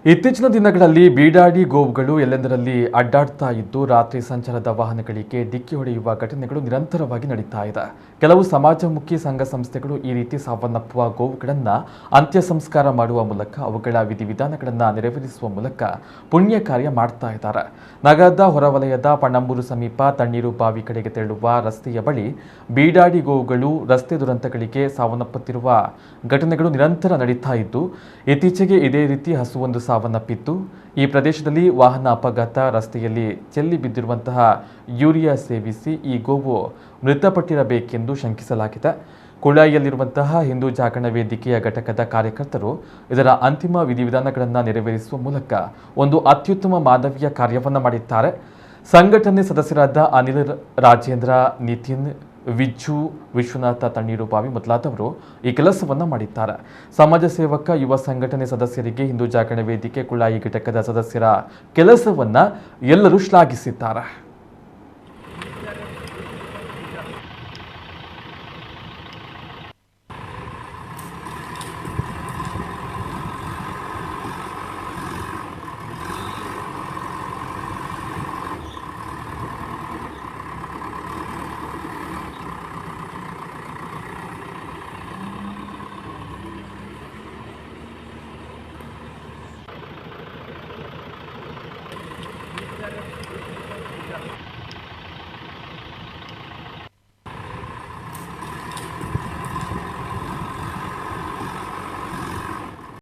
ಇತ್ತೀಚಿನ ದಿನಗಳಲ್ಲಿ ಬೀಡಾಡಿ ಗೋವುಗಳು ಎಲ್ಲೆಂದರಲ್ಲಿ ಅಡ್ಡಾಡ್ತಾ ಇದ್ದು ರಾತ್ರಿ ಸಂಚಾರದ ವಾಹನಗಳಿಗೆ ಡಿಕ್ಕಿ ಹೊಡೆಯುವ ಘಟನೆಗಳು ನಿರಂತರವಾಗಿ ನಡೀತಾ ಇದೆ. ಕೆಲವು ಸಮಾಜಮುಖಿ ಸಂಘ ಸಂಸ್ಥೆಗಳು ಈ ರೀತಿ ಸಾವನ್ನಪ್ಪುವ ಗೋವುಗಳನ್ನು ಅಂತ್ಯ ಸಂಸ್ಕಾರ ಮಾಡುವ ಮೂಲಕ ಅವುಗಳ ವಿಧಿವಿಧಾನಗಳನ್ನು ನೆರವೇರಿಸುವ ಮೂಲಕ ಪುಣ್ಯ ಕಾರ್ಯ ಮಾಡ್ತಾ ಇದ್ದಾರೆ. ನಗರದ ಹೊರವಲಯದ ಪಣಂಬೂರು ಸಮೀಪ ತಣ್ಣೀರು ಬಾವಿ ಕಡೆಗೆ ತೆರಳುವ ರಸ್ತೆಯ ಬಳಿ ಬೀಡಾಡಿ ಗೋವುಗಳು ರಸ್ತೆ ದುರಂತಗಳಿಗೆ ಸಾವನ್ನಪ್ಪುತ್ತಿರುವ ಘಟನೆಗಳು ನಿರಂತರ ನಡೀತಾ ಇದ್ದು, ಇತ್ತೀಚೆಗೆ ಇದೇ ರೀತಿ ಹಸುವೊಂದು ಸಾವನ್ನಪ್ಪಿತ್ತು. ಈ ಪ್ರದೇಶದಲ್ಲಿ ವಾಹನ ಅಪಘಾತ, ರಸ್ತೆಯಲ್ಲಿ ಚೆಲ್ಲಿ ಬಿದ್ದಿರುವಂತಹ ಯೂರಿಯಾ ಸೇವಿಸಿ ಈ ಗೋವು ಮೃತಪಟ್ಟಿರಬೇಕೆಂದು ಶಂಕಿಸಲಾಗಿದೆ. ಕುಳಾಯಿಯಲ್ಲಿರುವಂತಹ ಹಿಂದೂ ಜಾಗರಣ ವೇದಿಕೆಯ ಘಟಕದ ಕಾರ್ಯಕರ್ತರು ಇದರ ಅಂತಿಮ ವಿಧಿವಿಧಾನಗಳನ್ನು ನೆರವೇರಿಸುವ ಮೂಲಕ ಒಂದು ಅತ್ಯುತ್ತಮ ಮಾನವೀಯ ಕಾರ್ಯವನ್ನು ಮಾಡಿದ್ದಾರೆ. ಸಂಘಟನೆ ಸದಸ್ಯರಾದ ಅನಿಲ್, ರಾಜೇಂದ್ರ, ನಿತಿನ್, ವಿಜ್ಜು, ವಿಶ್ವನಾಥ, ತಣ್ಣೀರು ಬಾವಿ ಮೊದಲಾದವರು ಈ ಕೆಲಸವನ್ನು ಮಾಡಿದ್ದಾರೆ. ಸಮಾಜ ಸೇವಕ, ಯುವ ಸಂಘಟನೆ ಸದಸ್ಯರಿಗೆ ಹಿಂದೂ ಜಾಗರಣ ವೇದಿಕೆ ಕುಳಾಯಿ ಘಟಕದ ಸದಸ್ಯರ ಕೆಲಸವನ್ನು ಎಲ್ಲರೂ ಶ್ಲಾಘಿಸಿದ್ದಾರೆ.